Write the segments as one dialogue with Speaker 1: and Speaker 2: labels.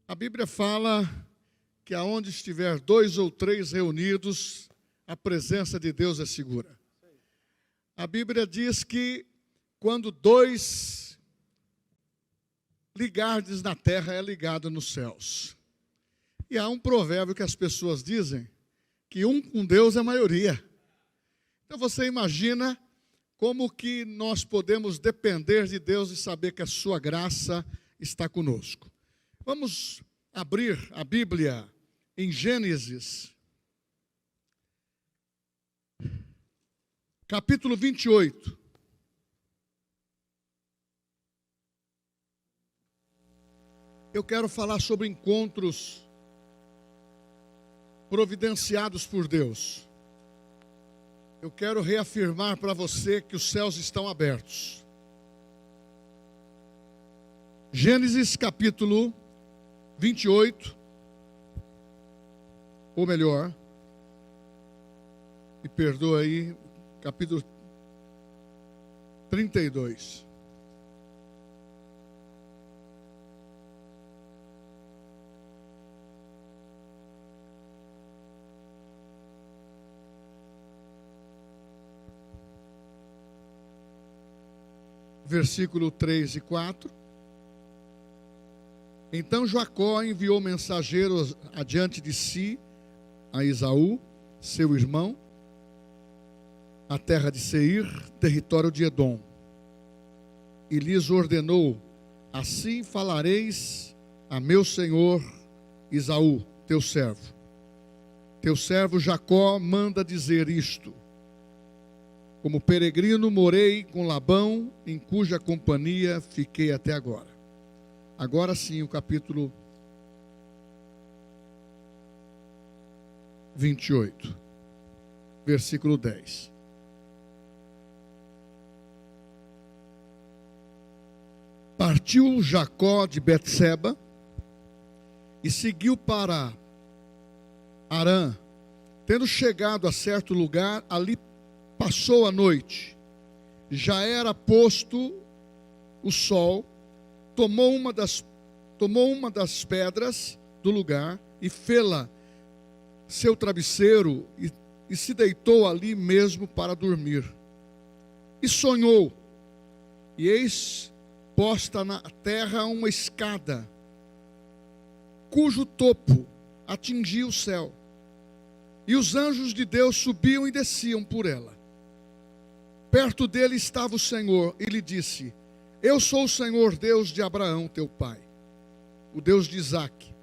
Speaker 1: A Bíblia fala que aonde estiver 2 ou 3 reunidos, a presença de Deus é segura. A Bíblia diz que quando 2 ligardes na terra, é ligado nos céus. E há um provérbio que as pessoas dizem que um com Deus é maioria. Então você imagina como que nós podemos depender de Deus e saber que a sua graça está conosco. Vamos abrir a Bíblia em Gênesis, capítulo 28. Eu quero falar sobre encontros providenciados por Deus. Eu quero reafirmar para você que os céus estão abertos. Gênesis capítulo 28, ou melhor, me perdoa aí, capítulo 32. Versículo 3 e 4. Então Jacó enviou mensageiros adiante de si a Esaú, seu irmão, a terra de Seir, território de Edom. E lhes ordenou: assim falareis a meu senhor Esaú, teu servo. Teu servo Jacó manda dizer isto: como peregrino morei com Labão, em cuja companhia fiquei até agora. Agora sim, o capítulo 28, versículo 10. Partiu Jacó de Betseba e seguiu para Harã. Tendo chegado a certo lugar, ali passou a noite. Já era posto o sol. Tomou uma das pedras do lugar e fê-la seu travesseiro e se deitou ali mesmo para dormir. E sonhou, e eis posta na terra uma escada, cujo topo atingia o céu, e os anjos de Deus subiam e desciam por ela. Perto dele estava o Senhor, e lhe disse: eu sou o Senhor Deus de Abraão, teu pai, o Deus de Isaque.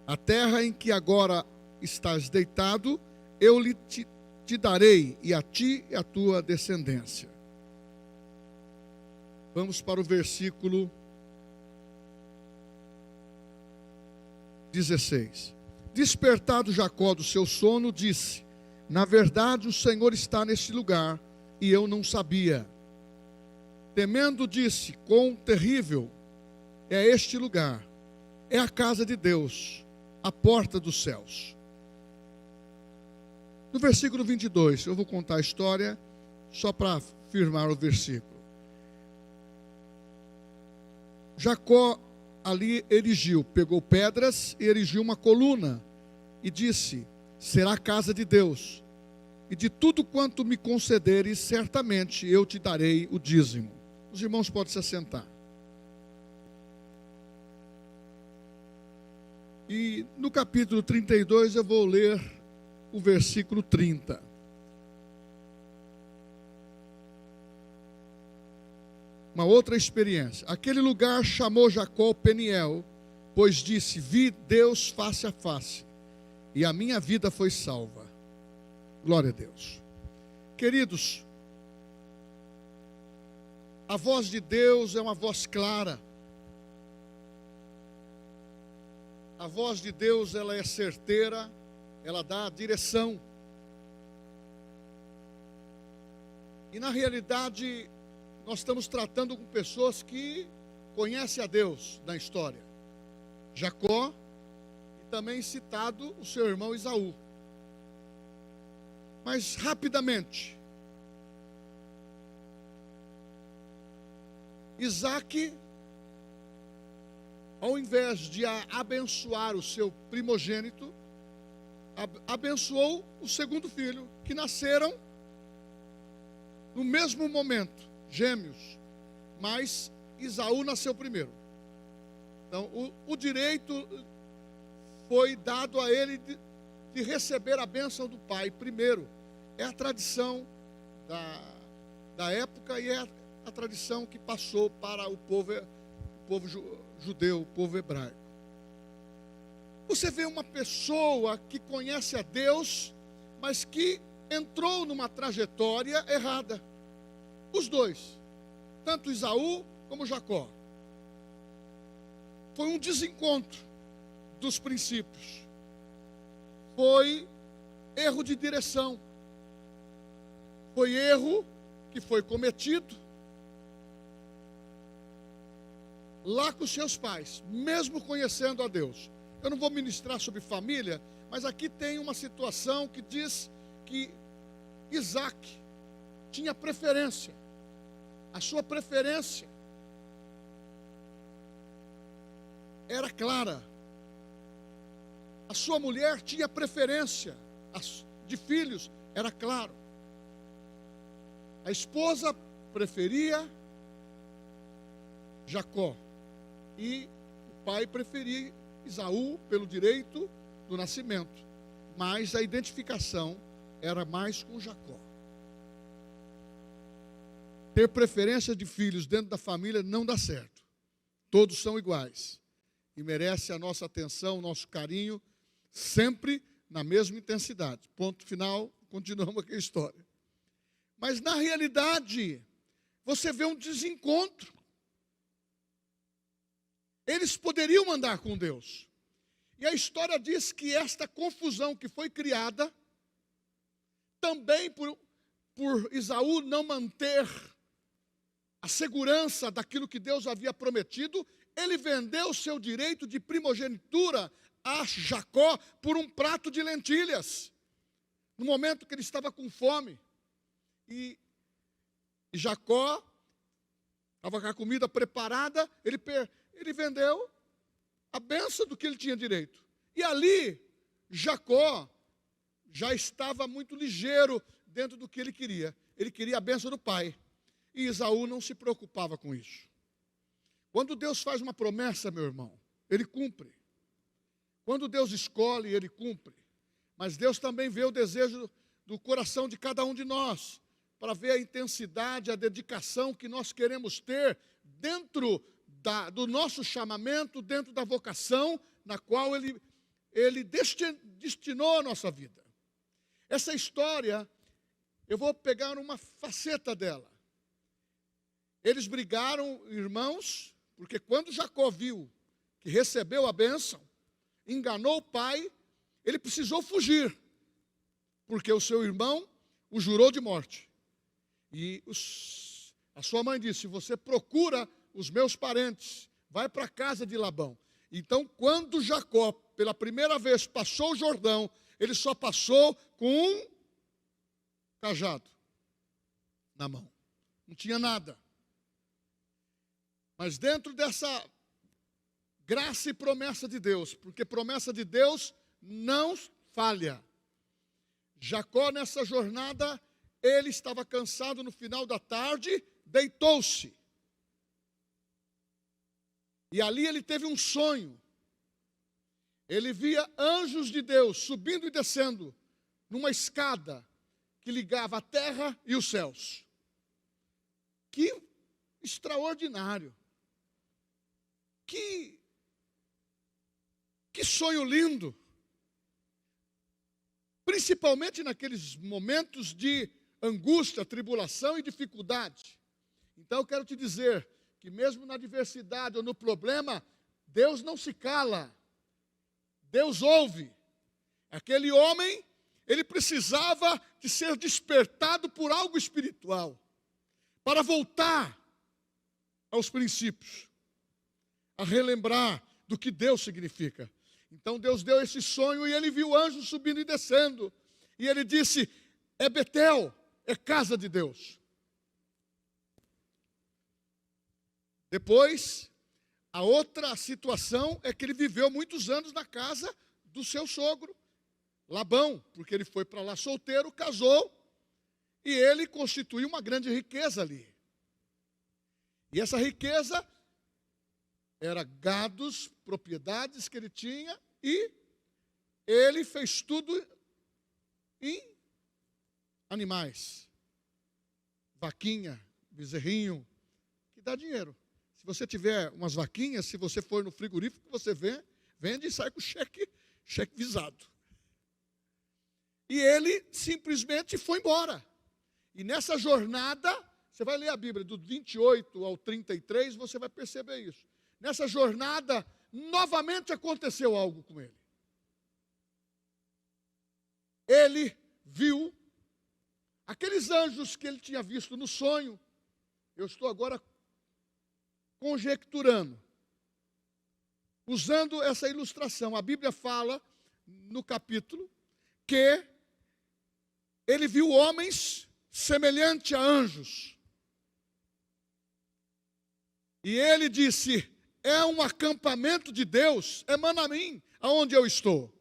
Speaker 1: A terra em que agora estás deitado, eu te darei, e a ti e a tua descendência. Vamos para o versículo 16. Despertado Jacó do seu sono, disse: na verdade o Senhor está neste lugar, e eu não sabia. Temendo, disse: quão terrível é este lugar! É a casa de Deus, a porta dos céus. No versículo 22, eu vou contar a história só para firmar o versículo. Jacó ali pegou pedras e erigiu uma coluna e disse: será a casa de Deus, e de tudo quanto me concederes, certamente eu te darei o dízimo. Os irmãos podem se assentar. E no capítulo 32 eu vou ler o versículo 30. Uma outra experiência. Aquele lugar chamou Jacó Peniel, pois disse: vi Deus face a face, e a minha vida foi salva. Glória a Deus. Queridos, a voz de Deus é uma voz clara. A voz de Deus, ela é certeira, ela dá direção. E na realidade, nós estamos tratando com pessoas que conhecem a Deus na história. Jacó e também citado o seu irmão Esaú. Mas rapidamente, Isaque ao invés de abençoar o seu primogênito, abençoou o segundo filho, que nasceram no mesmo momento, gêmeos, mas Esaú nasceu primeiro. Então, o direito foi dado a ele de receber a bênção do pai primeiro. É a tradição da época e é a tradição que passou para o povo judeu, o povo hebraico. Você vê uma pessoa que conhece a Deus, mas que entrou numa trajetória errada. Os dois, tanto Esaú como Jacó. Foi um desencontro dos princípios. Foi erro de direção. Foi erro que foi cometido lá com seus pais, mesmo conhecendo a Deus. Eu não vou ministrar sobre família, mas aqui tem uma situação que diz que Isaac tinha preferência. A sua preferência era clara. A sua mulher tinha preferência de filhos, era claro. A esposa preferia Jacó e o pai preferia Esaú pelo direito do nascimento, mas a identificação era mais com Jacó. Ter preferência de filhos dentro da família não dá certo. Todos são iguais e merece a nossa atenção, o nosso carinho, sempre na mesma intensidade. Ponto final, continuamos aqui a história. Mas na realidade, você vê um desencontro. Eles poderiam andar com Deus. E a história diz que esta confusão que foi criada, também por Esaú não manter a segurança daquilo que Deus havia prometido, ele vendeu o seu direito de primogenitura a Jacó por um prato de lentilhas, no momento que ele estava com fome. E Jacó estava com a comida preparada, ele vendeu a bênção do que ele tinha direito. E ali, Jacó já estava muito ligeiro dentro do que ele queria. Ele queria a bênção do pai. E Esaú não se preocupava com isso. Quando Deus faz uma promessa, meu irmão, ele cumpre. Quando Deus escolhe, ele cumpre. Mas Deus também vê o desejo do coração de cada um de nós, para ver a intensidade, a dedicação que nós queremos ter dentro do nosso chamamento, dentro da vocação na qual Ele destinou a nossa vida. Essa história, eu vou pegar uma faceta dela. Eles brigaram, irmãos, porque quando Jacó viu que recebeu a bênção, enganou o pai, ele precisou fugir, porque o seu irmão o jurou de morte. E a sua mãe disse: você procura os meus parentes, vai para a casa de Labão. Então, quando Jacó, pela primeira vez, passou o Jordão, ele só passou com um cajado na mão. Não tinha nada. Mas dentro dessa graça e promessa de Deus, porque promessa de Deus não falha. Jacó, nessa jornada, ele estava cansado no final da tarde, deitou-se. E ali ele teve um sonho. Ele via anjos de Deus subindo e descendo numa escada que ligava a terra e os céus. Que extraordinário. Que sonho lindo. Principalmente naqueles momentos de angústia, tribulação e dificuldade. Então eu quero te dizer que mesmo na adversidade ou no problema, Deus não se cala. Deus ouve. Aquele homem, ele precisava de ser despertado por algo espiritual, para voltar aos princípios, a relembrar do que Deus significa. Então Deus deu esse sonho e ele viu anjos subindo e descendo. E ele disse: é Betel, é casa de Deus. Depois, A outra situação é que ele viveu muitos anos na casa do seu sogro, Labão, porque ele foi para lá solteiro, casou, e ele constituiu uma grande riqueza ali. E essa riqueza era gados, propriedades que ele tinha, e ele fez tudo em animais. Vaquinha, bezerrinho, que dá dinheiro. Se você tiver umas vaquinhas, se você for no frigorífico, você vende e sai com cheque visado. E ele simplesmente foi embora. E nessa jornada, você vai ler a Bíblia, do 28 ao 33, você vai perceber isso. Nessa jornada, novamente aconteceu algo com ele. Ele viu aqueles anjos que ele tinha visto no sonho. Eu estou agora conjecturando, usando essa ilustração. A Bíblia fala, no capítulo, que ele viu homens semelhantes a anjos. E ele disse: é um acampamento de Deus, emana a mim, aonde eu estou.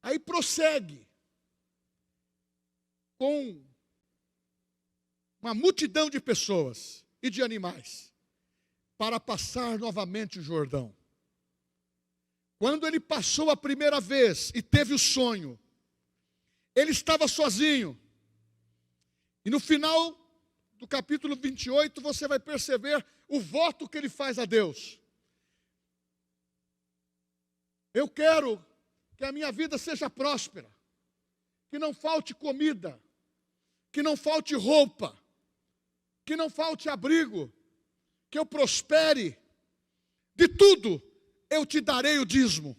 Speaker 1: Aí prossegue com uma multidão de pessoas e de animais para passar novamente o Jordão. Quando ele passou a primeira vez e teve o sonho, ele estava sozinho. E no final do capítulo 28, você vai perceber o voto que ele faz a Deus. Eu quero que a minha vida seja próspera, que não falte comida, que não falte roupa, que não falte abrigo, que eu prospere, de tudo eu te darei o dízimo.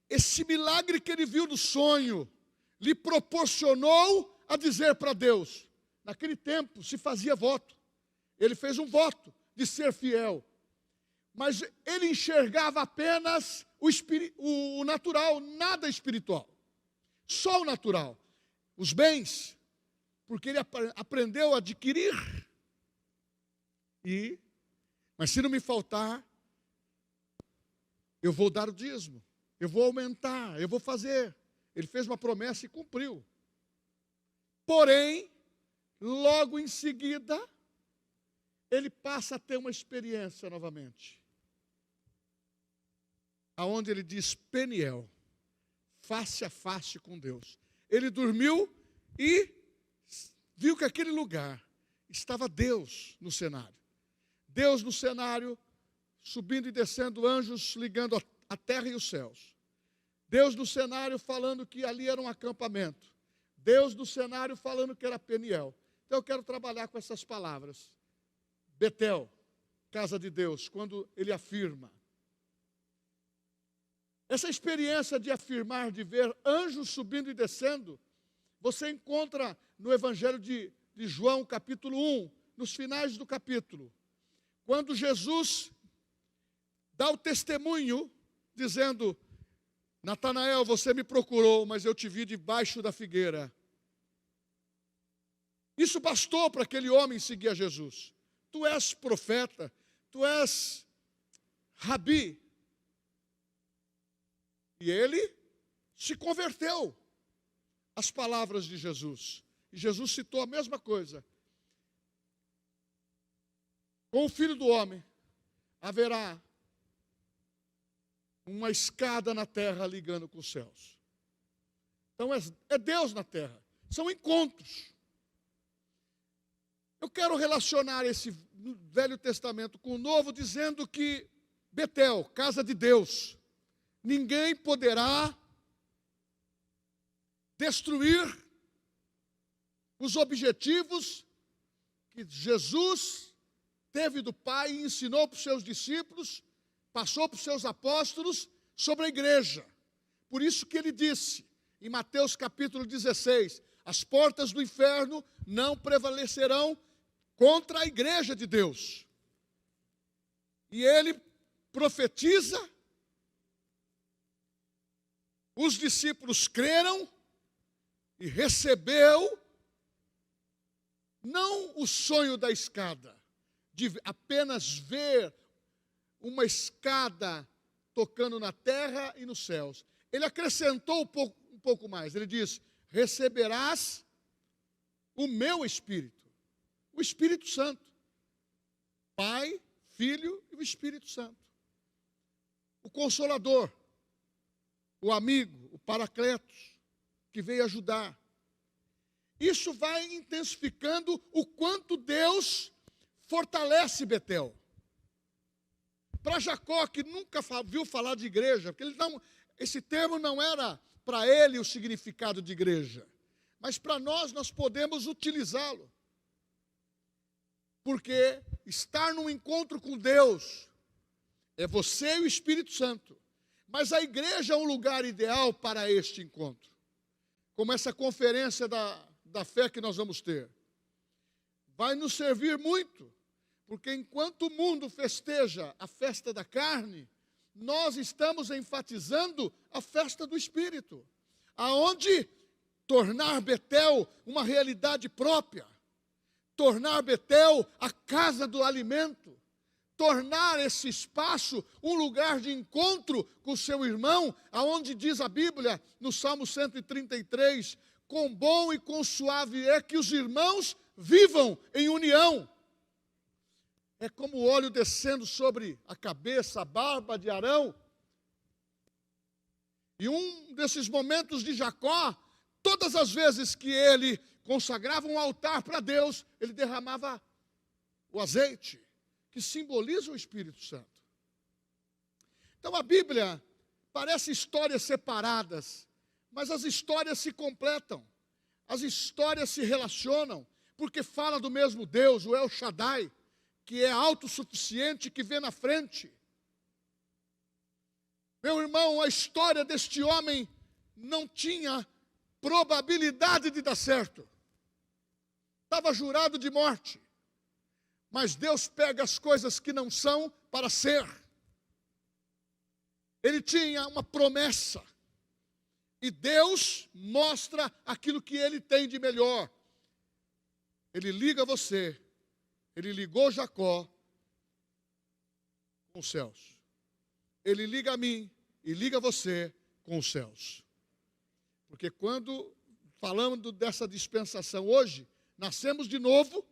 Speaker 1: Esse milagre que ele viu no sonho, lhe proporcionou a dizer para Deus. Naquele tempo se fazia voto, ele fez um voto de ser fiel, mas ele enxergava apenas o natural, nada espiritual, só o natural, os bens, porque ele aprendeu a adquirir, mas se não me faltar, eu vou dar o dízimo, eu vou aumentar, eu vou fazer. Ele fez uma promessa e cumpriu. Porém, logo em seguida, ele passa a ter uma experiência novamente, aonde ele diz Peniel, face a face com Deus. Ele dormiu e viu que aquele lugar estava Deus no cenário. Deus no cenário, subindo e descendo anjos, ligando a terra e os céus. Deus no cenário falando que ali era um acampamento. Deus no cenário falando que era Peniel. Então eu quero trabalhar com essas palavras. Betel, casa de Deus, quando ele afirma. Essa experiência de afirmar, de ver anjos subindo e descendo, você encontra no Evangelho de João, capítulo 1, nos finais do capítulo. Quando Jesus dá o testemunho, dizendo: Natanael, você me procurou, mas eu te vi debaixo da figueira. Isso bastou para aquele homem seguir a Jesus. Tu és profeta, tu és rabi. E ele se converteu às palavras de Jesus. E Jesus citou a mesma coisa. Com o Filho do Homem haverá uma escada na terra ligando com os céus. Então é Deus na terra. São encontros. Eu quero relacionar esse Velho Testamento com o Novo, dizendo que Betel, casa de Deus, ninguém poderá destruir os objetivos que Jesus teve do Pai e ensinou para os seus discípulos, passou para os seus apóstolos sobre a igreja. Por isso que ele disse, em Mateus capítulo 16, as portas do inferno não prevalecerão contra a igreja de Deus. E ele profetiza, os discípulos creram e recebeu Não o sonho da escada, de apenas ver uma escada tocando na terra e nos céus. Ele acrescentou um pouco mais. Ele diz: receberás o meu Espírito, o Espírito Santo. Pai, Filho e o Espírito Santo. O Consolador, o amigo, o Paracletos, que veio ajudar. Isso vai intensificando o quanto Deus fortalece Betel. Para Jacó, que nunca viu falar de igreja, porque esse termo não era para ele o significado de igreja, mas para nós podemos utilizá-lo. Porque estar num encontro com Deus é você e o Espírito Santo. Mas a igreja é um lugar ideal para este encontro. Como essa conferência da fé que nós vamos ter. Vai nos servir muito, porque enquanto o mundo festeja a festa da carne, nós estamos enfatizando a festa do Espírito, aonde tornar Betel uma realidade própria, tornar Betel a casa do alimento, tornar esse espaço um lugar de encontro com o seu irmão, aonde diz a Bíblia, no Salmo 133, quão bom e quão suave é que os irmãos vivam em união. É como o óleo descendo sobre a cabeça, a barba de Arão. E um desses momentos de Jacó, todas as vezes que ele consagrava um altar para Deus, ele derramava o azeite, que simboliza o Espírito Santo. Então a Bíblia parece histórias separadas, mas as histórias se completam, as histórias se relacionam, porque fala do mesmo Deus, o El Shaddai, que é autossuficiente, que vê na frente. Meu irmão, a história deste homem não tinha probabilidade de dar certo. Estava jurado de morte. Mas Deus pega as coisas que não são para ser. Ele tinha uma promessa. E Deus mostra aquilo que Ele tem de melhor. Ele liga você. Ele ligou Jacó com os céus. Ele liga a mim e liga você com os céus. Porque quando falamos dessa dispensação hoje, nascemos de novo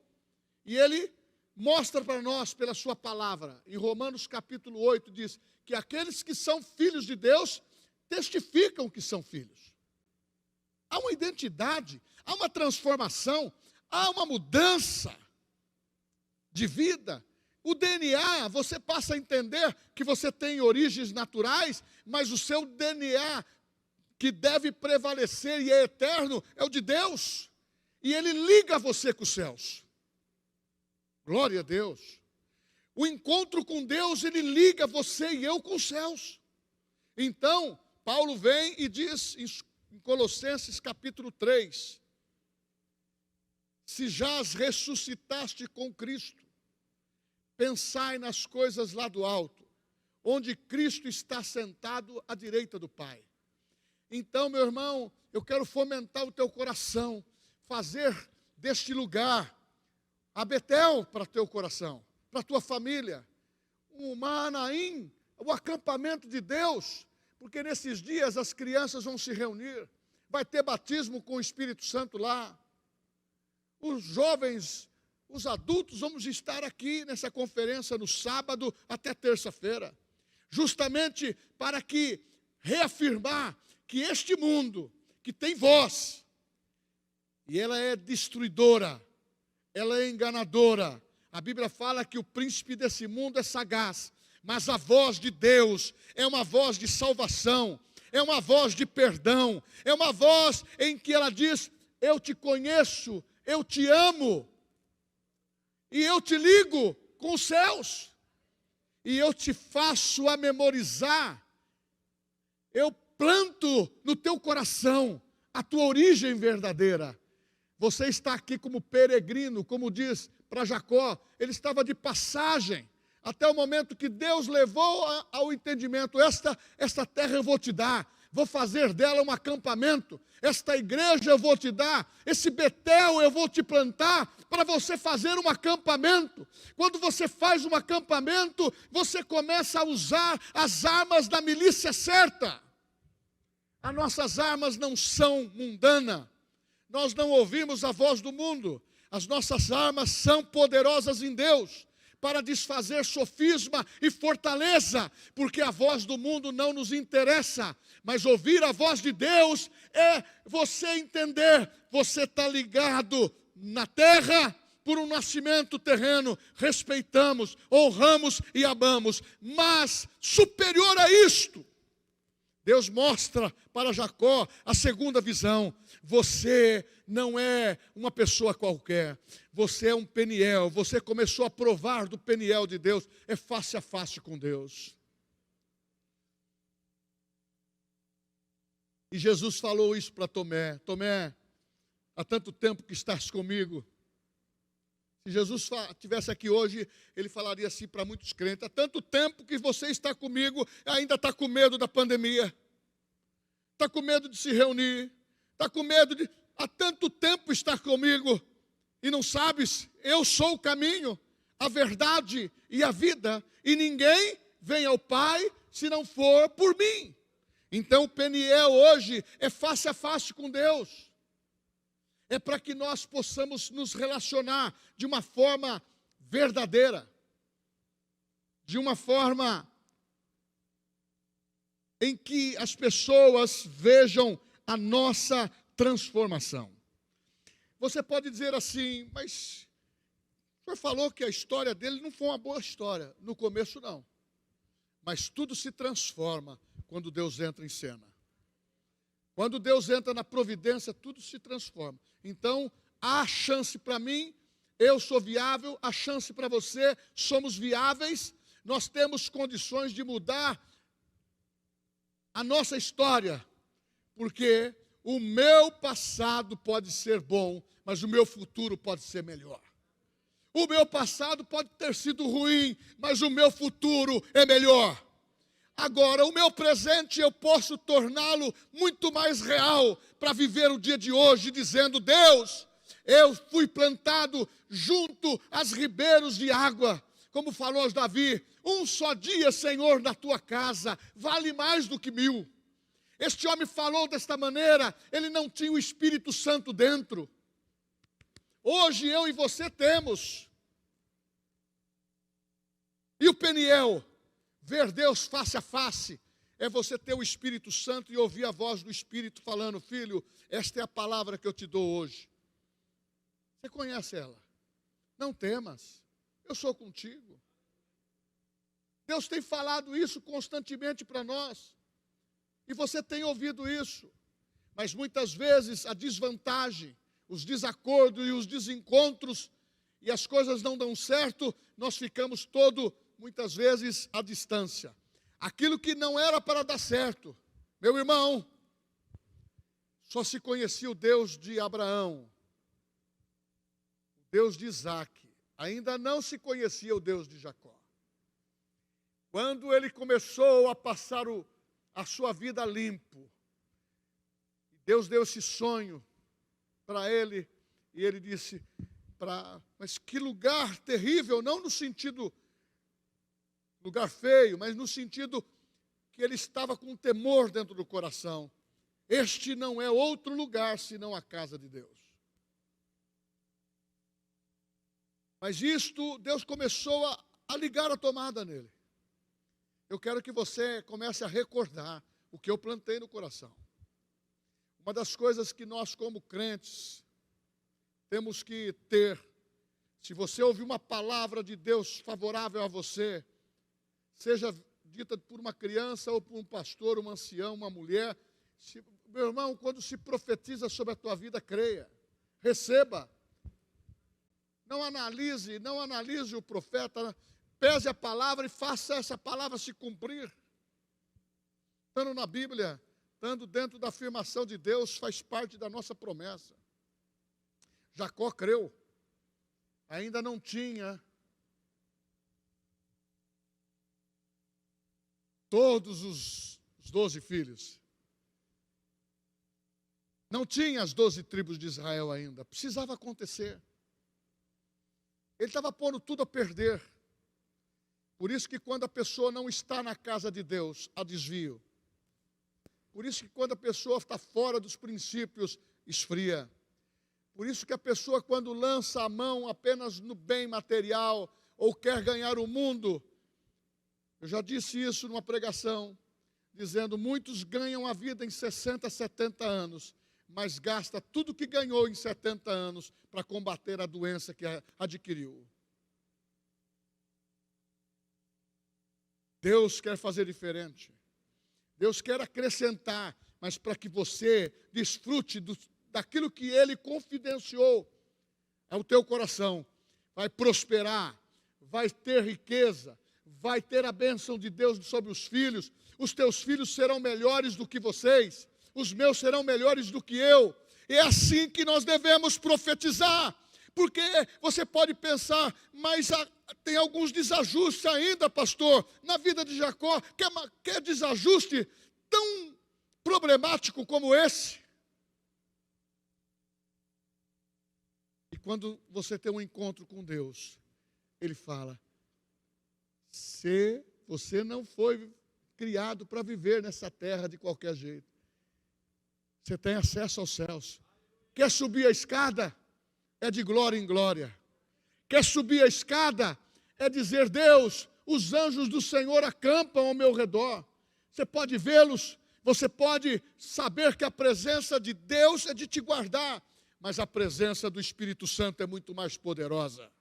Speaker 1: e Ele mostra para nós pela sua palavra. Em Romanos capítulo 8 diz que aqueles que são filhos de Deus testificam que são filhos. Há uma identidade, há uma transformação, há uma mudança de vida. O DNA, você passa a entender que você tem origens naturais, mas o seu DNA que deve prevalecer e é eterno é o de Deus. E Ele liga você com os céus. Glória a Deus. O encontro com Deus, Ele liga você e eu com os céus. Então, Paulo vem e diz em Colossenses capítulo 3, se já as ressuscitaste com Cristo, pensai nas coisas lá do alto, onde Cristo está sentado à direita do Pai. Então, meu irmão, eu quero fomentar o teu coração, fazer deste lugar a Betel para teu coração, para tua família, o Manaim, o acampamento de Deus, porque nesses dias as crianças vão se reunir, vai ter batismo com o Espírito Santo lá, os jovens, os adultos, vamos estar aqui nessa conferência no sábado até terça-feira, justamente para que reafirmar que este mundo, que tem voz, e ela é destruidora, ela é enganadora. A Bíblia fala que o príncipe desse mundo é sagaz, mas a voz de Deus é uma voz de salvação, é uma voz de perdão, é uma voz em que ela diz: eu te conheço, eu te amo, e eu te ligo com os céus, e eu te faço a memorizar, eu planto no teu coração a tua origem verdadeira. Você está aqui como peregrino, como diz para Jacó, ele estava de passagem, até o momento que Deus levou ao entendimento, esta terra eu vou te dar, vou fazer dela um acampamento. Esta igreja eu vou te dar, esse Betel eu vou te plantar para você fazer um acampamento. Quando você faz um acampamento, você começa a usar as armas da milícia certa. As nossas armas não são mundanas. Nós não ouvimos a voz do mundo. As nossas armas são poderosas em Deus para desfazer sofisma e fortaleza, porque a voz do mundo não nos interessa, mas ouvir a voz de Deus é você entender, você está ligado na terra por um nascimento terreno, respeitamos, honramos e amamos, mas superior a isto, Deus mostra para Jacó a segunda visão. Você não é uma pessoa qualquer, você é um Peniel, você começou a provar do Peniel de Deus, é face a face com Deus. E Jesus falou isso para Tomé: Tomé, há tanto tempo que estás comigo. Se Jesus estivesse aqui hoje, ele falaria assim para muitos crentes: há tanto tempo que você está comigo, ainda está com medo da pandemia, está com medo de se reunir, está com medo de... Há tanto tempo estar comigo e não sabes, eu sou o caminho, a verdade e a vida, e ninguém vem ao Pai se não for por mim. Então o Peniel hoje é face a face com Deus. É para que nós possamos nos relacionar de uma forma verdadeira, de uma forma em que as pessoas vejam a nossa transformação. Você pode dizer assim: mas o senhor falou que a história dele não foi uma boa história. No começo não, mas tudo se transforma quando Deus entra em cena. Quando Deus entra na providência, tudo se transforma. Então, há chance para mim, eu sou viável, há chance para você, somos viáveis, nós temos condições de mudar a nossa história, porque o meu passado pode ser bom, mas o meu futuro pode ser melhor. O meu passado pode ter sido ruim, mas o meu futuro é melhor. Agora, o meu presente eu posso torná-lo muito mais real para viver o dia de hoje, dizendo: Deus, eu fui plantado junto aos ribeiros de água, como falou Davi, um só dia, Senhor, na tua casa, vale mais do que 1000. Este homem falou desta maneira, ele não tinha o Espírito Santo dentro. Hoje eu e você temos. E o Peniel, ver Deus face a face, é você ter o Espírito Santo e ouvir a voz do Espírito falando: filho, esta é a palavra que eu te dou hoje. Você conhece ela? Não temas, eu sou contigo. Deus tem falado isso constantemente para nós. E você tem ouvido isso. Mas muitas vezes a desvantagem, os desacordos e os desencontros, e as coisas não dão certo, nós ficamos muitas vezes à distância. Aquilo que não era para dar certo, meu irmão, só se conhecia o Deus de Abraão, o Deus de Isaac, ainda não se conhecia o Deus de Jacó. Quando ele começou a passar a sua vida limpo, Deus deu esse sonho para ele, e ele disse: mas que lugar terrível, não no sentido lugar feio, mas no sentido que ele estava com temor dentro do coração. Este não é outro lugar senão a casa de Deus. Mas isto, Deus começou a ligar a tomada nele. Eu quero que você comece a recordar o que eu plantei no coração. Uma das coisas que nós, como crentes, temos que ter, se você ouvir uma palavra de Deus favorável a você, seja dita por uma criança ou por um pastor, um ancião, uma mulher, meu irmão, quando se profetiza sobre a tua vida, creia, receba. Não analise o profeta, pese a palavra e faça essa palavra se cumprir. Estando na Bíblia, estando dentro da afirmação de Deus, faz parte da nossa promessa. Jacó creu, ainda não tinha todos os 12 filhos, Não tinha as 12 tribos de Israel ainda. Precisava acontecer. Ele estava pondo tudo a perder. Por isso que quando a pessoa não está na casa de Deus, há desvio. Por isso que quando a pessoa está fora dos princípios, esfria. Por isso que a pessoa, quando lança a mão apenas no bem material, ou quer ganhar o mundo, eu já disse isso numa pregação, dizendo, muitos ganham a vida em 60, 70 anos, mas gasta tudo que ganhou em 70 anos para combater a doença que adquiriu. Deus quer fazer diferente. Deus quer acrescentar, mas para que você desfrute daquilo que Ele confidenciou ao teu coração. Vai prosperar, vai ter riqueza, vai ter a bênção de Deus sobre os filhos. Os teus filhos serão melhores do que vocês, os meus serão melhores do que eu. É assim que nós devemos profetizar. Porque você pode pensar, mas tem alguns desajustes ainda, pastor, na vida de Jacó. Quer desajuste tão problemático como esse? E quando você tem um encontro com Deus, Ele fala, se você não foi criado para viver nessa terra de qualquer jeito, você tem acesso aos céus. Quer subir a escada? É de glória em glória. Quer subir a escada? É dizer, Deus, os anjos do Senhor acampam ao meu redor. Você pode vê-los, você pode saber que a presença de Deus é de te guardar, mas a presença do Espírito Santo é muito mais poderosa.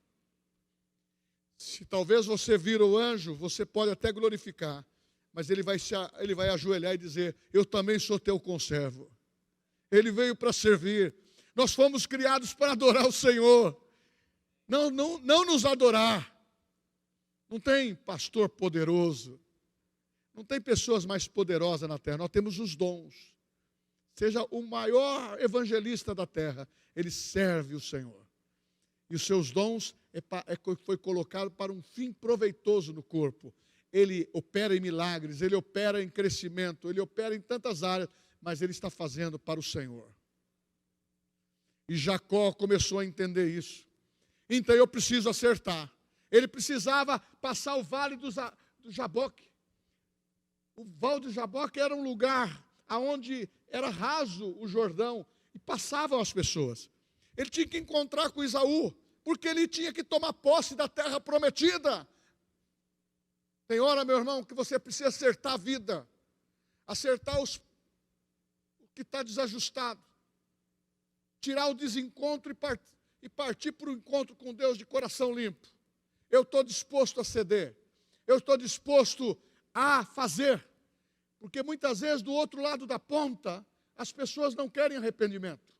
Speaker 1: Se talvez você vira o anjo, você pode até glorificar, mas ele vai ajoelhar e dizer, eu também sou teu conservo. Ele veio para servir. Nós fomos criados para adorar o Senhor. Não nos adorar. Não tem pastor poderoso. Não tem pessoas mais poderosas na terra. Nós temos os dons. Seja o maior evangelista da terra, ele serve o Senhor. E os seus dons foi colocado para um fim proveitoso no corpo. Ele opera em milagres, ele opera em crescimento, ele opera em tantas áreas, mas ele está fazendo para o Senhor. E Jacó começou a entender isso. Então eu preciso acertar. Ele precisava passar o vale do Jaboque. O vale do Jaboque era um lugar onde era raso o Jordão e passavam as pessoas. Ele tinha que encontrar com Esaú, porque ele tinha que tomar posse da terra prometida. Tem hora, meu irmão, que você precisa acertar a vida, acertar o que está desajustado, tirar o desencontro e partir para o encontro com Deus de coração limpo. Eu estou disposto a ceder, eu estou disposto a fazer, porque muitas vezes do outro lado da ponta, as pessoas não querem arrependimento.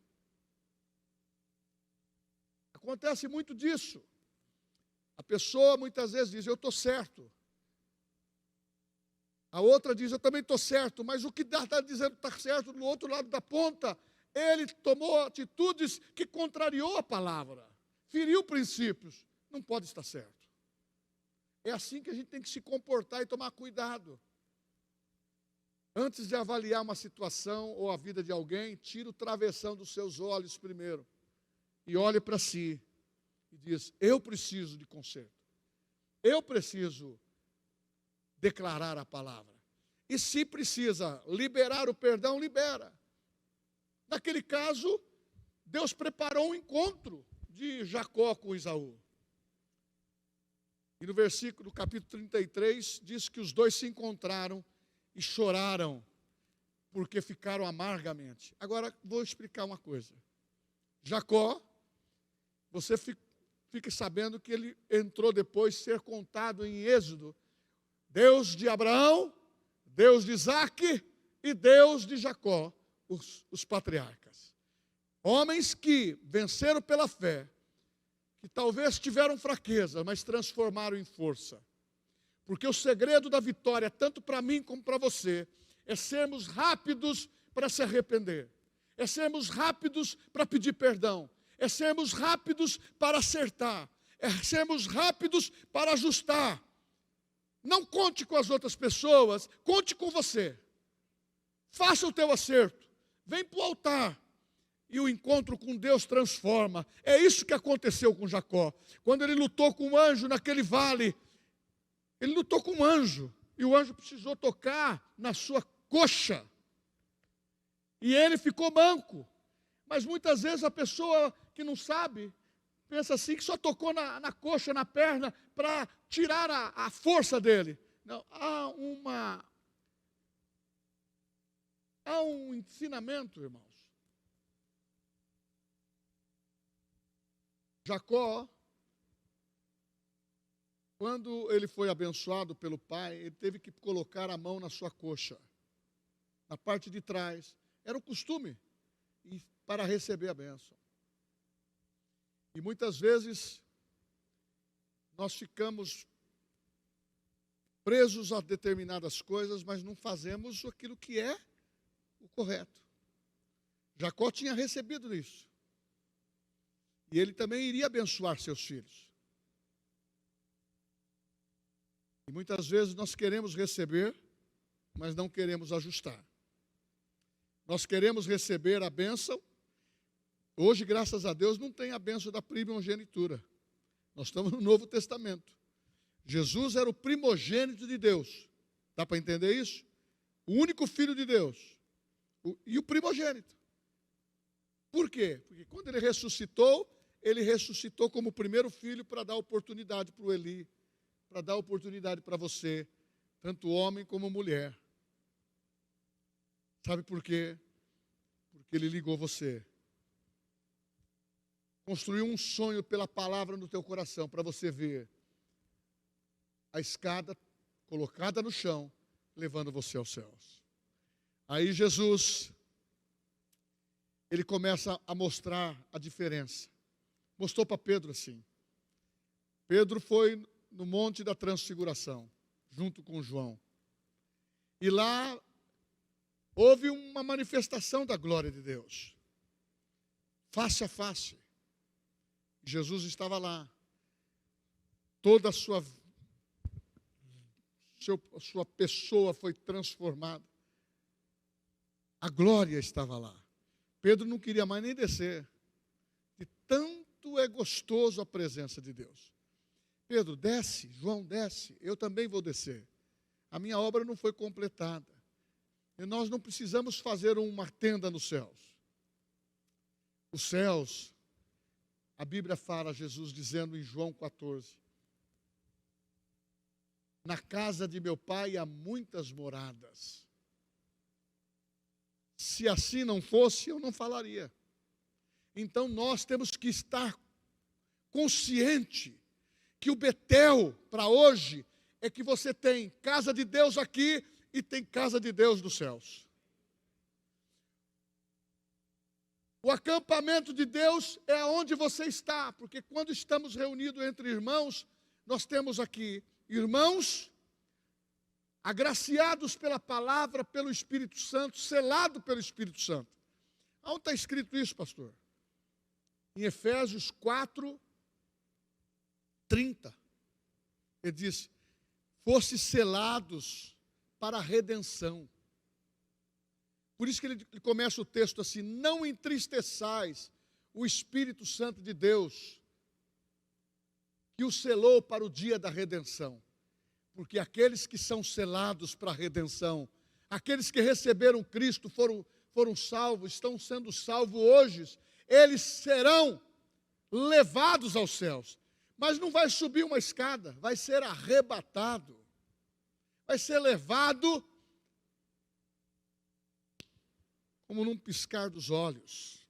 Speaker 1: Acontece muito disso. A pessoa muitas vezes diz, eu estou certo. A outra diz, eu também estou certo, mas o que está dizendo que está certo do outro lado da ponta, ele tomou atitudes que contrariou a palavra, feriu princípios, não pode estar certo. É assim que a gente tem que se comportar e tomar cuidado. Antes de avaliar uma situação ou a vida de alguém, tira o travessão dos seus olhos primeiro e olhe para si e diz, eu preciso de conserto, eu preciso declarar a palavra. E se precisa liberar o perdão, libera. Naquele caso, Deus preparou um encontro de Jacó com Esaú. E no versículo, capítulo 33, diz que os dois se encontraram e choraram, porque ficaram amargamente. Agora, vou explicar uma coisa. Jacó, você fique sabendo que ele entrou depois ser contado em Êxodo, Deus de Abraão, Deus de Isaque e Deus de Jacó, os patriarcas. Homens que venceram pela fé, que talvez tiveram fraqueza, mas transformaram em força. Porque o segredo da vitória, tanto para mim como para você, é sermos rápidos para se arrepender, é sermos rápidos para pedir perdão, é sermos rápidos para acertar, é sermos rápidos para ajustar. Não conte com as outras pessoas, conte com você. Faça o teu acerto, vem para o altar e o encontro com Deus transforma. É isso que aconteceu com Jacó. Quando ele lutou com o anjo naquele vale, ele lutou com um anjo, e o anjo precisou tocar na sua coxa. E ele ficou manco. Mas muitas vezes a pessoa que não sabe, pensa assim, que só tocou na coxa, na perna, para tirar a força dele. Não, há um ensinamento, irmãos. Jacó, quando ele foi abençoado pelo pai, ele teve que colocar a mão na sua coxa, na parte de trás. Era o costume para receber a bênção. E muitas vezes nós ficamos presos a determinadas coisas, mas não fazemos aquilo que é o correto. Jacó tinha recebido isso. E ele também iria abençoar seus filhos. E muitas vezes nós queremos receber, mas não queremos ajustar. Nós queremos receber a bênção. Hoje, graças a Deus, não tem a bênção da primogenitura. Nós estamos no Novo Testamento. Jesus era o primogênito de Deus. Dá para entender isso? O único filho de Deus. E o primogênito. Por quê? Porque quando ele ressuscitou como o primeiro filho para dar oportunidade para o Eli, para dar oportunidade para você, tanto homem como mulher. Sabe por quê? Porque ele ligou você. Construiu um sonho pela palavra no teu coração, para você ver a escada colocada no chão, levando você aos céus. Aí Jesus, ele começa a mostrar a diferença. Mostrou para Pedro assim. Pedro foi no Monte da Transfiguração, junto com João. E lá houve uma manifestação da glória de Deus, face a face. Jesus estava lá. Toda a sua pessoa foi transformada. A glória estava lá. Pedro não queria mais nem descer. De tanto é gostoso a presença de Deus. Pedro, desce. João, desce. Eu também vou descer. A minha obra não foi completada. E nós não precisamos fazer uma tenda nos céus. Os céus, a Bíblia fala, Jesus dizendo em João 14, na casa de meu pai há muitas moradas. Se assim não fosse, eu não falaria. Então nós temos que estar consciente que o Betel para hoje é que você tem casa de Deus aqui e tem casa de Deus nos céus. O acampamento de Deus é onde você está, porque quando estamos reunidos entre irmãos, nós temos aqui irmãos agraciados pela palavra, pelo Espírito Santo, selado pelo Espírito Santo. Onde está escrito isso, pastor? Em Efésios 4:30. Ele diz, fosse selados para a redenção. Por isso que ele começa o texto assim, não entristeçais o Espírito Santo de Deus, que o selou para o dia da redenção. Porque aqueles que são selados para a redenção, aqueles que receberam Cristo, foram salvos, estão sendo salvos hoje, eles serão levados aos céus. Mas não vai subir uma escada, vai ser arrebatado. Vai ser levado como num piscar dos olhos.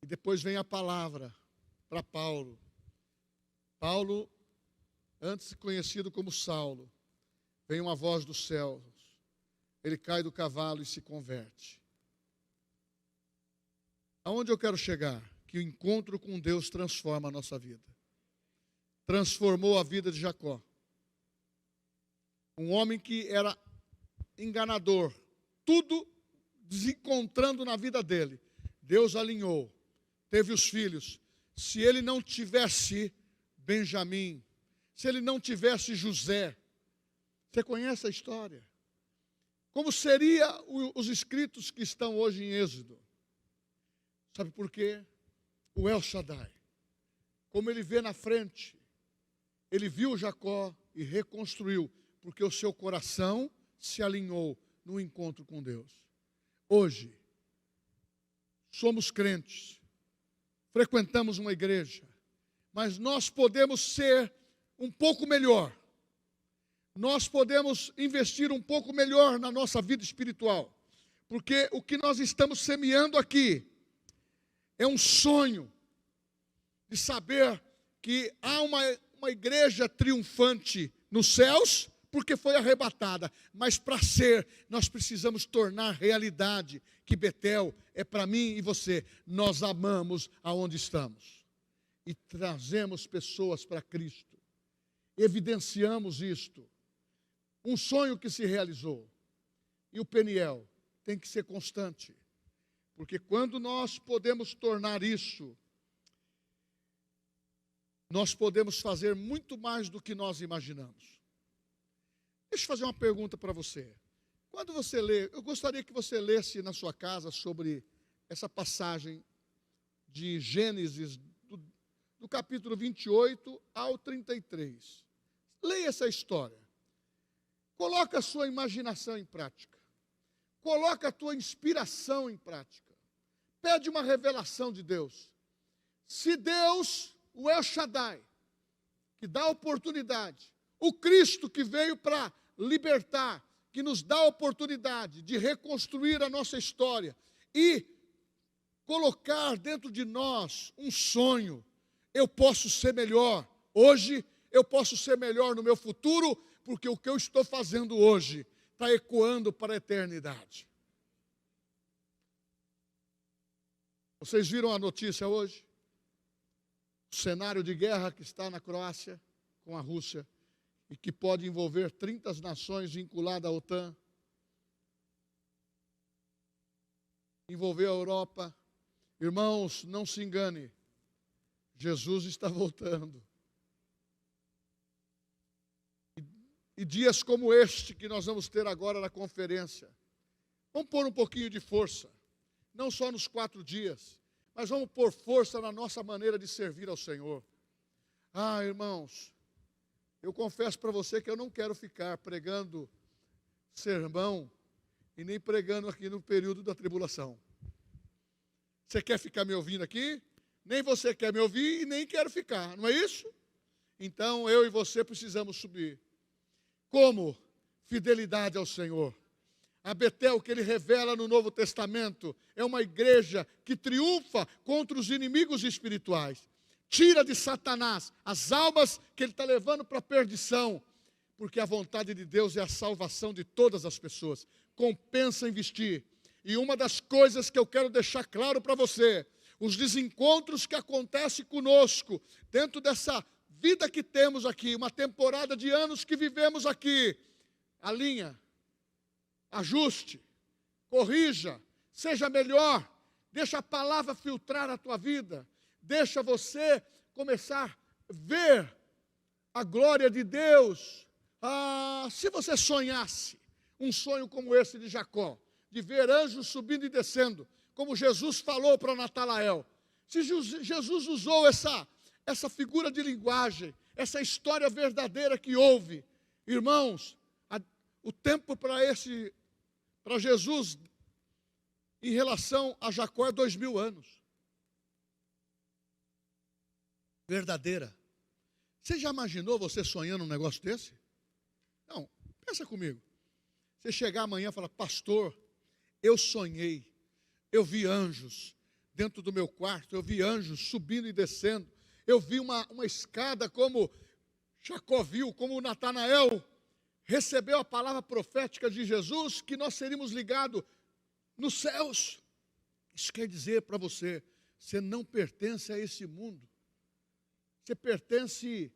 Speaker 1: E depois vem a palavra para Paulo. Paulo, antes conhecido como Saulo, vem uma voz dos céus. Ele cai do cavalo e se converte. Aonde eu quero chegar? Que o encontro com Deus transforma a nossa vida. Transformou a vida de Jacó. Um homem que era enganador, tudo desencontrando na vida dele. Deus alinhou, teve os filhos. Se ele não tivesse Benjamim, se ele não tivesse José, você conhece a história? Como seria os escritos que estão hoje em Êxodo? Sabe por quê? O El Shaddai, como ele vê na frente, ele viu Jacó e reconstruiu, porque o seu coração se alinhou no encontro com Deus. Hoje, somos crentes, frequentamos uma igreja, mas nós podemos ser um pouco melhor. Nós podemos investir um pouco melhor na nossa vida espiritual, porque o que nós estamos semeando aqui é um sonho de saber que há uma igreja triunfante nos céus, porque foi arrebatada, mas para ser, nós precisamos tornar realidade que Betel é para mim e você. Nós amamos aonde estamos e trazemos pessoas para Cristo, evidenciamos isto, um sonho que se realizou. E o Peniel tem que ser constante, porque quando nós podemos tornar isso, nós podemos fazer muito mais do que nós imaginamos. Deixa eu fazer uma pergunta para você. Quando você lê, eu gostaria que você lesse na sua casa sobre essa passagem de Gênesis, do capítulo 28 ao 33. Leia essa história. Coloca a sua imaginação em prática. Coloca a tua inspiração em prática. Pede uma revelação de Deus. Se Deus, o El Shaddai, que dá oportunidade, o Cristo que veio para libertar, que nos dá a oportunidade de reconstruir a nossa história e colocar dentro de nós um sonho. Eu posso ser melhor hoje, eu posso ser melhor no meu futuro, porque o que eu estou fazendo hoje está ecoando para a eternidade. Vocês viram a notícia hoje? O cenário de guerra que está na Croácia com a Rússia e que pode envolver 30 nações vinculadas à OTAN, envolver a Europa. Irmãos, não se engane, Jesus está voltando. E dias como este que nós vamos ter agora na conferência, vamos pôr um pouquinho de força, não só nos 4 dias, mas vamos pôr força na nossa maneira de servir ao Senhor. Ah, irmãos, eu confesso para você que eu não quero ficar pregando sermão e nem pregando aqui no período da tribulação. Você quer ficar me ouvindo aqui? Nem você quer me ouvir e nem quero ficar, não é isso? Então eu e você precisamos subir. Como? Fidelidade ao Senhor. A Betel que ele revela no Novo Testamento é uma igreja que triunfa contra os inimigos espirituais. Tira de Satanás as almas que ele está levando para a perdição, porque a vontade de Deus é a salvação de todas as pessoas. Compensa investir. E uma das coisas que eu quero deixar claro para você, os desencontros que acontecem conosco, dentro dessa vida que temos aqui, uma temporada de anos que vivemos aqui, alinha, ajuste, corrija, seja melhor, deixa a palavra filtrar a tua vida, deixa você começar a ver a glória de Deus. Se você sonhasse um sonho como esse de Jacó, de ver anjos subindo e descendo, como Jesus falou para Natanael, se Jesus usou essa figura de linguagem, essa história verdadeira que houve, irmãos, o tempo para Jesus em relação a Jacó é 2000 anos. Verdadeira. Você já imaginou você sonhando um negócio desse? Não, pensa comigo. Você chegar amanhã e falar, pastor, eu sonhei, eu vi anjos dentro do meu quarto, eu vi anjos subindo e descendo, eu vi uma escada como Jacó viu, como Natanael recebeu a palavra profética de Jesus, que nós seríamos ligados nos céus. Isso quer dizer para você, você não pertence a esse mundo. Você pertence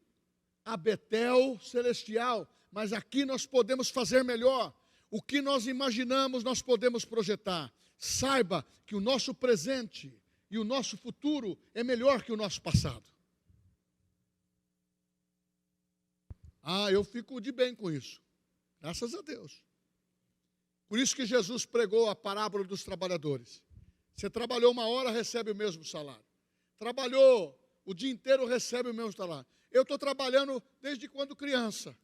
Speaker 1: a Betel celestial, mas aqui nós podemos fazer melhor. O que nós imaginamos, nós podemos projetar. Saiba que o nosso presente e o nosso futuro é melhor que o nosso passado. Eu fico de bem com isso. Graças a Deus. Por isso que Jesus pregou a parábola dos trabalhadores. Você trabalhou 1 hora, recebe o mesmo salário. Trabalhou o dia inteiro, recebe o mesmo salário. Eu estou trabalhando desde quando criança,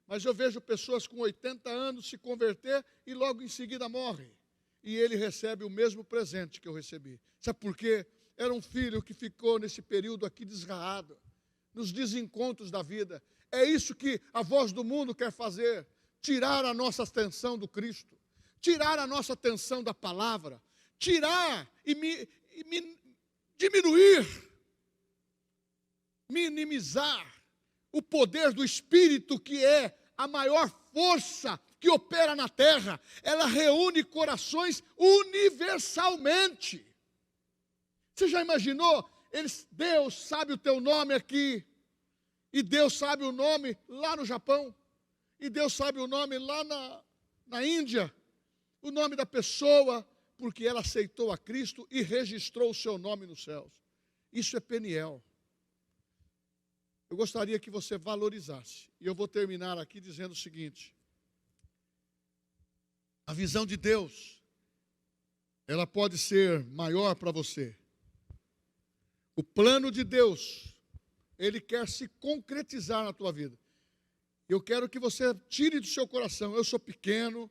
Speaker 1: mas eu vejo pessoas com 80 anos se converter e logo em seguida morrem. E ele recebe o mesmo presente que eu recebi. Sabe por quê? Era um filho que ficou nesse período aqui desgarrado, nos desencontros da vida. É isso que a voz do mundo quer fazer, tirar a nossa atenção do Cristo, tirar a nossa atenção da palavra, tirar e diminuir, minimizar o poder do Espírito, que é a maior força que opera na terra. Ela reúne corações universalmente. Você já imaginou? Deus sabe o teu nome aqui, e Deus sabe o nome lá no Japão, e Deus sabe o nome lá na Índia, o nome da pessoa, porque ela aceitou a Cristo e registrou o seu nome nos céus. Isso é Peniel. Eu gostaria que você valorizasse, e eu vou terminar aqui dizendo o seguinte: a visão de Deus, ela pode ser maior para você. O plano de Deus, ele quer se concretizar na tua vida. Eu quero que você tire do seu coração: eu sou pequeno,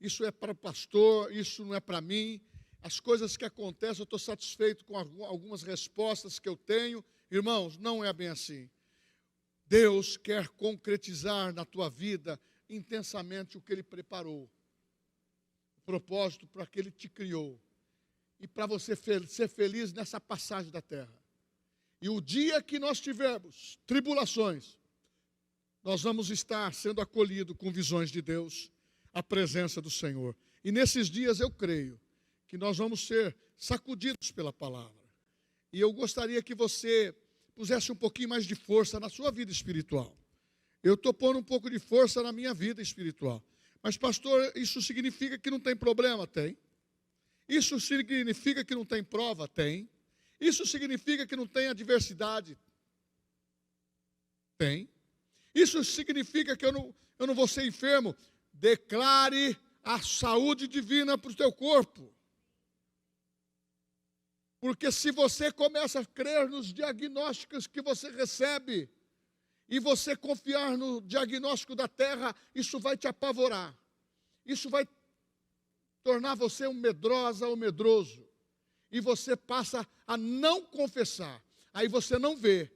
Speaker 1: isso é para o pastor, isso não é para mim. As coisas que acontecem, eu estou satisfeito com algumas respostas que eu tenho. Irmãos, não é bem assim. Deus quer concretizar na tua vida intensamente o que Ele preparou, o propósito para que Ele te criou, e para você ser feliz nessa passagem da terra. E o dia que nós tivermos tribulações, nós vamos estar sendo acolhidos com visões de Deus, a presença do Senhor. E nesses dias eu creio que nós vamos ser sacudidos pela palavra. E eu gostaria que você pusesse um pouquinho mais de força na sua vida espiritual. Eu estou pondo um pouco de força na minha vida espiritual. Mas, pastor, isso significa que não tem problema? Tem. Isso significa que não tem prova? Tem. Isso significa que não tem adversidade? Tem. Isso significa que eu não vou ser enfermo? Declare a saúde divina para o teu corpo. Porque se você começa a crer nos diagnósticos que você recebe, e você confiar no diagnóstico da terra, isso vai te apavorar. Isso vai tornar você um medrosa ou medroso. E você passa a não confessar. Aí você não vê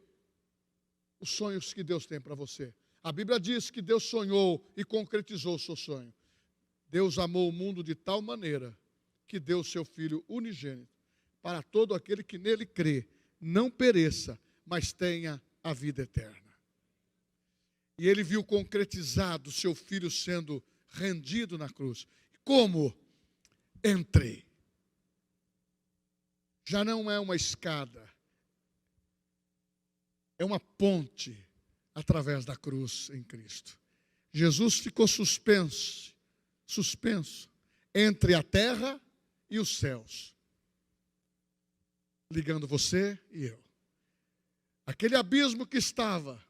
Speaker 1: os sonhos que Deus tem para você. A Bíblia diz que Deus sonhou e concretizou o seu sonho. Deus amou o mundo de tal maneira que deu o seu Filho unigênito, para todo aquele que nele crê, não pereça, mas tenha a vida eterna. E ele viu concretizado o seu Filho sendo rendido na cruz. Como? Entrei. Já não é uma escada, é uma ponte através da cruz em Cristo. Jesus ficou suspenso entre a terra e os céus, ligando você e eu. Aquele abismo que estava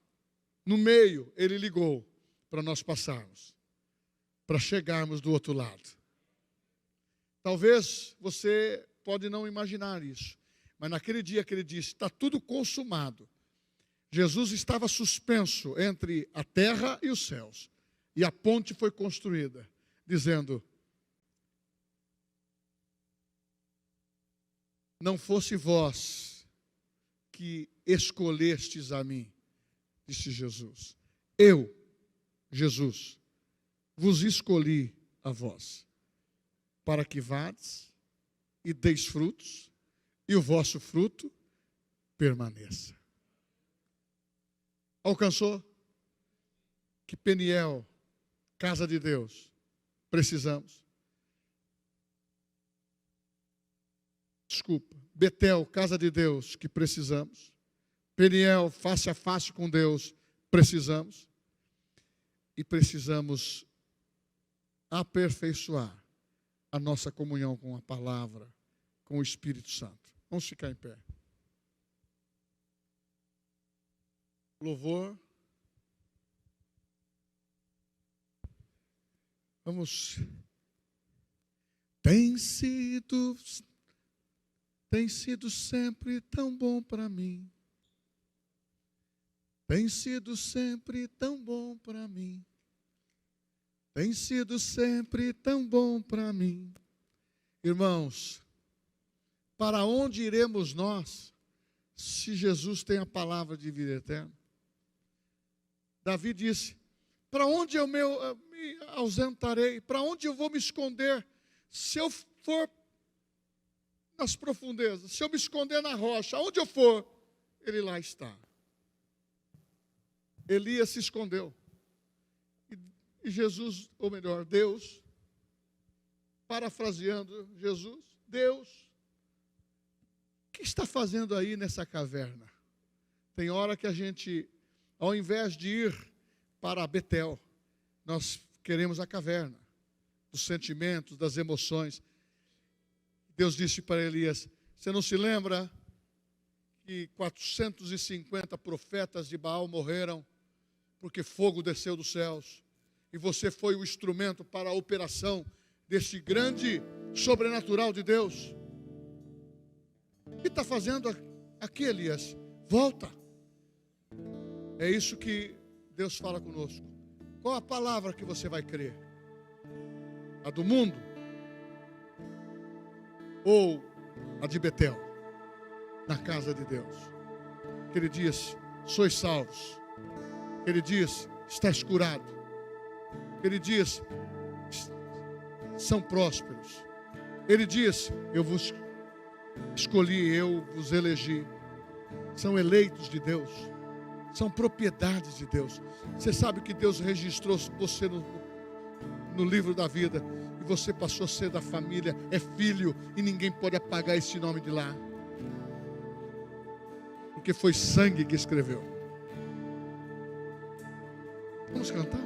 Speaker 1: no meio, ele ligou para nós passarmos, para chegarmos do outro lado. Talvez você pode não imaginar isso, mas naquele dia que ele disse, está tudo consumado, Jesus estava suspenso entre a terra e os céus, e a ponte foi construída, dizendo: não fosse vós que escolhestes a mim, disse Jesus. Eu, Jesus, vos escolhi a vós, para que vades e deis frutos, e o vosso fruto permaneça. Alcançou? Que Peniel, casa de Deus, precisamos. Betel, casa de Deus, que precisamos. Peniel, face a face com Deus, precisamos. E precisamos aperfeiçoar a nossa comunhão com a palavra, com o Espírito Santo. Vamos ficar em pé. Louvor. Vamos. Tem sido tem sido sempre tão bom para mim. Tem sido sempre tão bom para mim. Tem sido sempre tão bom para mim. Irmãos, para onde iremos nós, se Jesus tem a palavra de vida eterna? Davi disse, para onde eu me ausentarei? Para onde eu vou me esconder? Se eu for nas profundezas, se eu me esconder na rocha, aonde eu for, ele lá está. Elias se escondeu. E Jesus, ou melhor, Deus, parafraseando Jesus, Deus, o que está fazendo aí nessa caverna? Tem hora que a gente, ao invés de ir para Betel, nós queremos a caverna dos sentimentos, das emoções. Deus disse para Elias, você não se lembra que 450 profetas de Baal morreram porque fogo desceu dos céus? E você foi o instrumento para a operação desse grande sobrenatural de Deus. O que está fazendo aqui, Elias? Volta. É isso que Deus fala conosco. Qual a palavra que você vai crer? A do mundo? Ou a de Betel? Na casa de Deus. Que ele diz, sois salvos. Que ele diz, estás curado. Ele diz, são prósperos. Ele diz, eu vos escolhi, eu vos elegi. São eleitos de Deus. São propriedades de Deus. Você sabe que Deus registrou você no livro da vida. E você passou a ser da família, é filho. E ninguém pode apagar esse nome de lá. Porque foi sangue que escreveu. Vamos cantar?